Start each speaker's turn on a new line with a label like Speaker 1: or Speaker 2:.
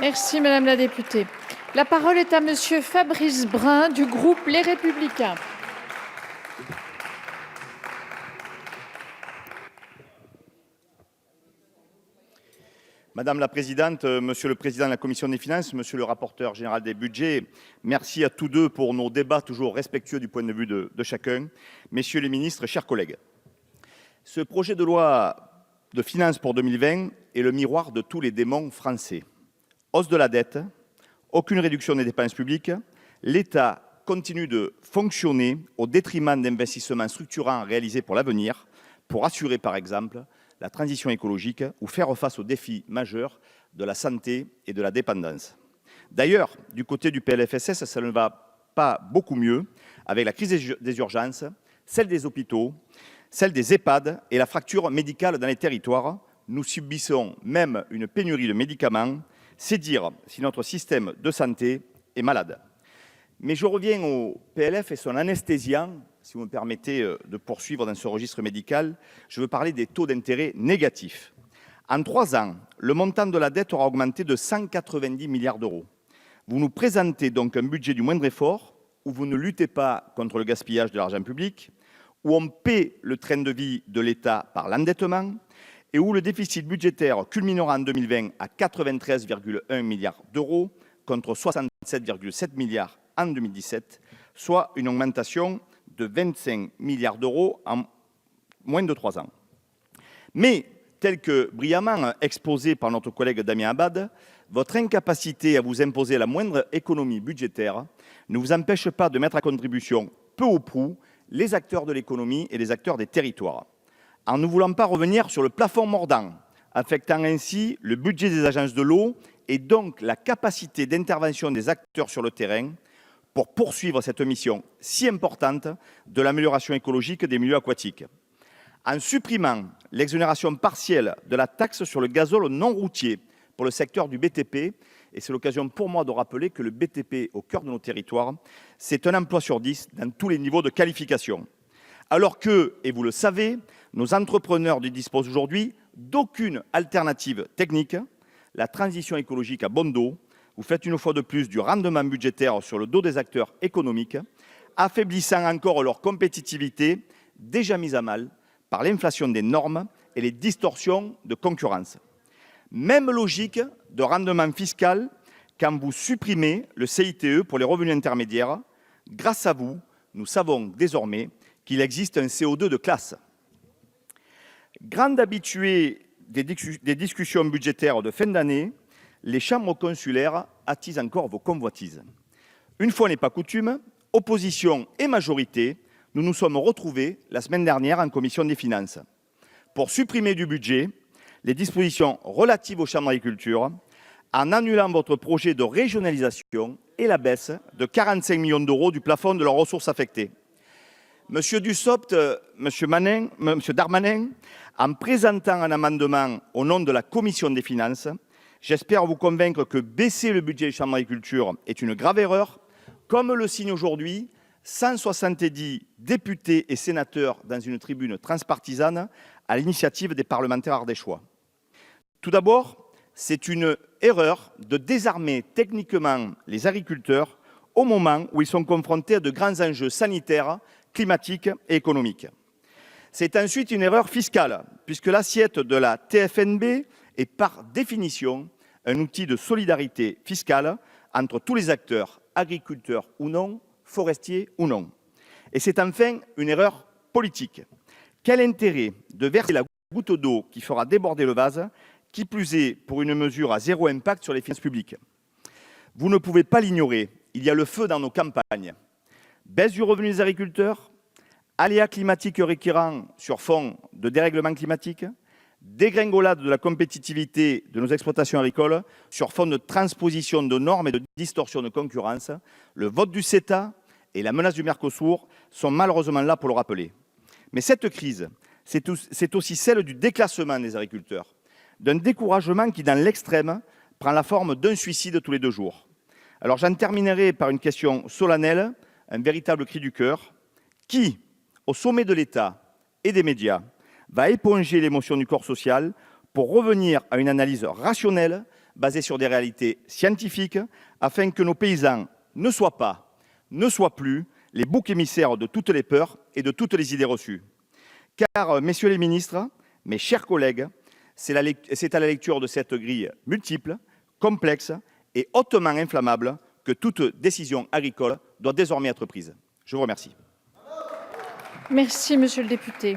Speaker 1: Merci Madame la députée. La parole est à Monsieur Fabrice Brun du groupe Les Républicains.
Speaker 2: Madame la présidente, monsieur le président de la commission des finances, monsieur le rapporteur général des budgets, merci à tous deux pour nos débats toujours respectueux du point de vue de chacun. Messieurs les ministres, chers collègues, ce projet de loi de finances pour 2020 est le miroir de tous les démons français. Hausse de la dette, aucune réduction des dépenses publiques, l'État continue de fonctionner au détriment d'investissements structurants réalisés pour l'avenir, pour assurer par exemple la transition écologique ou faire face aux défis majeurs de la santé et de la dépendance. D'ailleurs, du côté du PLFSS, ça ne va pas beaucoup mieux avec la crise des urgences, celle des hôpitaux, celle des EHPAD et la fracture médicale dans les territoires. Nous subissons même une pénurie de médicaments. C'est dire si notre système de santé est malade. Mais je reviens au PLF et son anesthésiant, si vous me permettez de poursuivre dans ce registre médical. Je veux parler des taux d'intérêt négatifs. En 3 ans, le montant de la dette aura augmenté de 190 milliards d'euros. Vous nous présentez donc un budget du moindre effort, où vous ne luttez pas contre le gaspillage de l'argent public, où on paie le train de vie de l'État par l'endettement, et où le déficit budgétaire culminera en 2020 à 93,1 milliards d'euros contre 67,7 milliards en 2017, soit une augmentation de 25 milliards d'euros en moins de 3 ans. Mais, tel que brillamment exposé par notre collègue Damien Abad, votre incapacité à vous imposer la moindre économie budgétaire ne vous empêche pas de mettre à contribution peu ou prou les acteurs de l'économie et les acteurs des territoires. En ne voulant pas revenir sur le plafond mordant, affectant ainsi le budget des agences de l'eau et donc la capacité d'intervention des acteurs sur le terrain pour poursuivre cette mission si importante de l'amélioration écologique des milieux aquatiques. En supprimant l'exonération partielle de la taxe sur le gazole non routier pour le secteur du BTP, et c'est l'occasion pour moi de rappeler que le BTP au cœur de nos territoires, c'est un emploi sur 10 dans tous les niveaux de qualification. Alors que, et vous le savez, nos entrepreneurs ne disposent aujourd'hui d'aucune alternative technique, la transition écologique a bon dos. Vous faites une fois de plus du rendement budgétaire sur le dos des acteurs économiques, affaiblissant encore leur compétitivité déjà mise à mal par l'inflation des normes et les distorsions de concurrence. Même logique de rendement fiscal quand vous supprimez le CITE pour les revenus intermédiaires. Grâce à vous, nous savons désormais qu'il existe un CO2 de classe. Grande habituée des discussions budgétaires de fin d'année, les chambres consulaires attisent encore vos convoitises. Une fois n'est pas coutume, opposition et majorité, nous nous sommes retrouvés la semaine dernière en commission des finances pour supprimer du budget les dispositions relatives aux chambres d'agriculture en annulant votre projet de régionalisation et la baisse de 45 millions d'euros du plafond de leurs ressources affectées. Monsieur Dussopt, Monsieur Darmanin, en présentant un amendement au nom de la commission des finances, j'espère vous convaincre que baisser le budget des chambres d'agriculture est une grave erreur, comme le signent aujourd'hui 170 députés et sénateurs dans une tribune transpartisane à l'initiative des parlementaires ardéchois. Tout d'abord, c'est une erreur de désarmer techniquement les agriculteurs au moment où ils sont confrontés à de grands enjeux sanitaires, climatiques et économiques. C'est ensuite une erreur fiscale, puisque l'assiette de la TFNB est par définition un outil de solidarité fiscale entre tous les acteurs, agriculteurs ou non, forestiers ou non. Et c'est enfin une erreur politique. Quel intérêt de verser la goutte d'eau qui fera déborder le vase, qui plus est pour une mesure à zéro impact sur les finances publiques? Vous ne pouvez pas l'ignorer, il y a le feu dans nos campagnes. Baisse du revenu des agriculteurs, aléas climatiques récurrents sur fond de dérèglement climatique, dégringolade de la compétitivité de nos exploitations agricoles sur fond de transposition de normes et de distorsion de concurrence. Le vote du CETA et la menace du Mercosur sont malheureusement là pour le rappeler. Mais cette crise, c'est aussi celle du déclassement des agriculteurs, d'un découragement qui, dans l'extrême, prend la forme d'un suicide tous les 2 jours. Alors j'en terminerai par une question solennelle, un véritable cri du cœur. Qui, au sommet de l'État et des médias, va éponger l'émotion du corps social pour revenir à une analyse rationnelle basées sur des réalités scientifiques, afin que nos paysans ne soient plus les boucs émissaires de toutes les peurs et de toutes les idées reçues. Car, messieurs les ministres, mes chers collègues, c'est à la lecture de cette grille multiple, complexe et hautement inflammable que toute décision agricole doit désormais être prise. Je vous remercie.
Speaker 1: Merci, monsieur le député.